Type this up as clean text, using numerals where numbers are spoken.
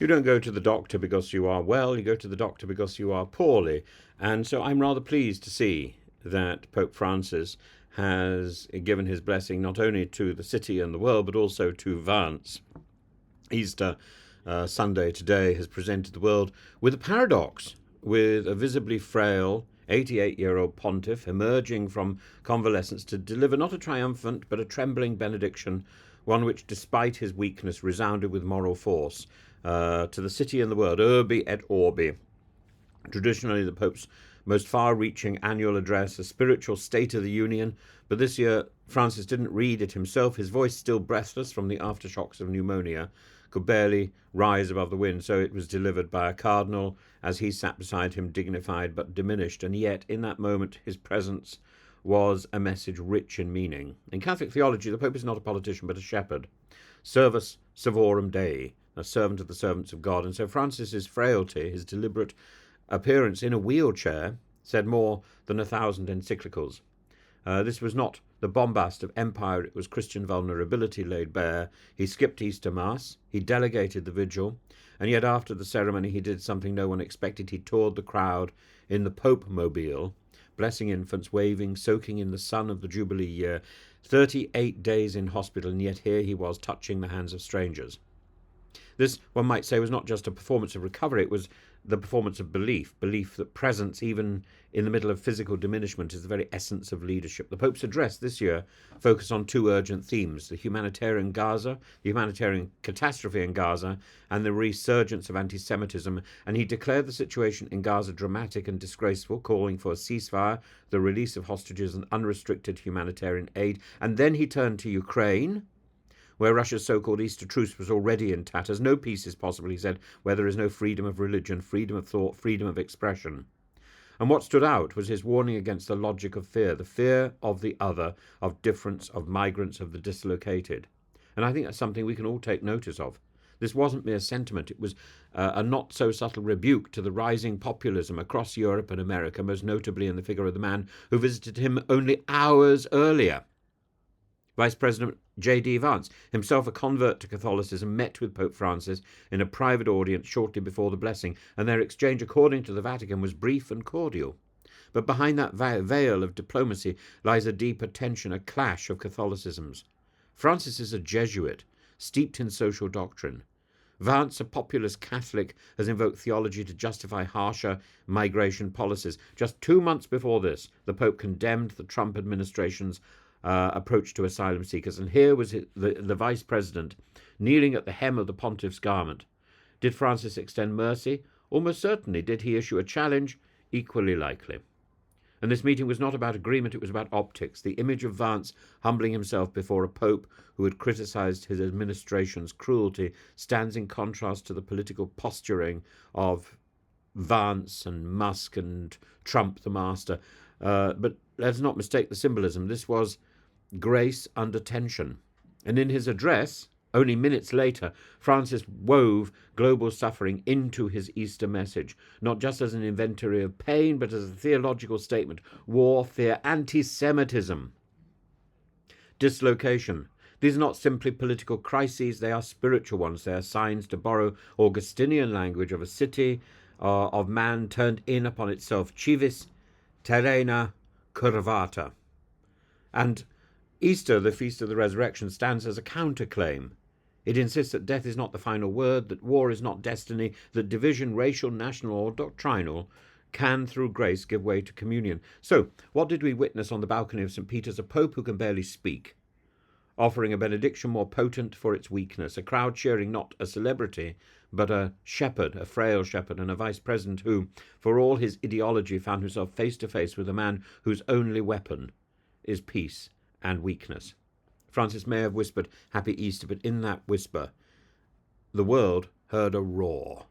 You don't go to the doctor because you are well, you go to the doctor because you are poorly. And so I'm rather pleased to see that Pope Francis has given his blessing not only to the city and the world, but also to Vance. Easter Sunday today has presented the world with a paradox, with a visibly frail 88-year-old pontiff emerging from convalescence to deliver not a triumphant but a trembling benediction, one which, despite his weakness, resounded with moral force to the city and the world, Urbi et Orbi. Traditionally, the Pope's most far-reaching annual address, a spiritual State of the Union, but this year Francis didn't read it himself. His voice, still breathless from the aftershocks of pneumonia, could barely rise above the wind, so it was delivered by a cardinal as he sat beside him, dignified but diminished. And yet, in that moment, his presence was a message rich in meaning. In Catholic theology, the Pope is not a politician but a shepherd. Servus servorum Dei, a servant of the servants of God. And so Francis's frailty, his deliberate appearance in a wheelchair, said more than 1,000 encyclicals. This was not the bombast of empire, it was Christian vulnerability laid bare. He skipped Easter Mass, he delegated the vigil, and yet after the ceremony he did something no one expected. He toured the crowd in the Pope mobile, blessing infants, waving, soaking in the sun of the Jubilee year. 38 days in hospital, and yet here he was, touching the hands of strangers. This, one might say, was not just a performance of recovery, it was the performance of belief that presence, even in the middle of physical diminishment, is the very essence of leadership. The Pope's address this year focused on two urgent themes: the humanitarian Gaza, the humanitarian catastrophe in Gaza, and the resurgence of anti-Semitism. And he declared the situation in Gaza dramatic and disgraceful, calling for a ceasefire, the release of hostages, and unrestricted humanitarian aid. And then he turned to Ukraine, where Russia's so-called Easter truce was already in tatters. No peace is possible, he said, where there is no freedom of religion, freedom of thought, freedom of expression. And what stood out was his warning against the logic of fear, the fear of the other, of difference, of migrants, of the dislocated. And I think that's something we can all take notice of. This wasn't mere sentiment, it was a not-so-subtle rebuke to the rising populism across Europe and America, most notably in the figure of the man who visited him only hours earlier. Vice President J.D. Vance, himself a convert to Catholicism, met with Pope Francis in a private audience shortly before the blessing, and their exchange, according to the Vatican, was brief and cordial. But behind that veil of diplomacy lies a deeper tension, a clash of Catholicisms. Francis is a Jesuit, steeped in social doctrine. Vance, a populist Catholic, has invoked theology to justify harsher migration policies. Just 2 months before this, the Pope condemned the Trump administration's approach to asylum seekers, and here was the vice president kneeling at the hem of the pontiff's garment. Did Francis extend mercy? Almost certainly. Did he issue a challenge? Equally likely. And this meeting was not about agreement, it was about optics. The image of Vance humbling himself before a pope who had criticized his administration's cruelty stands in contrast to the political posturing of Vance and Musk and Trump the master. But let's not mistake the symbolism. This was grace under tension. And in his address, only minutes later, Francis wove global suffering into his Easter message, not just as an inventory of pain, but as a theological statement: war, fear, anti-Semitism, dislocation. These are not simply political crises, they are spiritual ones. They are signs, to borrow Augustinian language, of a city of man turned in upon itself, civis terrena curvata. And Easter, the Feast of the Resurrection, stands as a counterclaim. It insists that death is not the final word, that war is not destiny, that division, racial, national, or doctrinal, can, through grace, give way to communion. So, what did we witness on the balcony of St. Peter's? A pope who can barely speak, offering a benediction more potent for its weakness, a crowd cheering not a celebrity, but a shepherd, a frail shepherd, and a vice president who, for all his ideology, found himself face to face with a man whose only weapon is peace and weakness. Francis may have whispered Happy Easter, but in that whisper, the world heard a roar.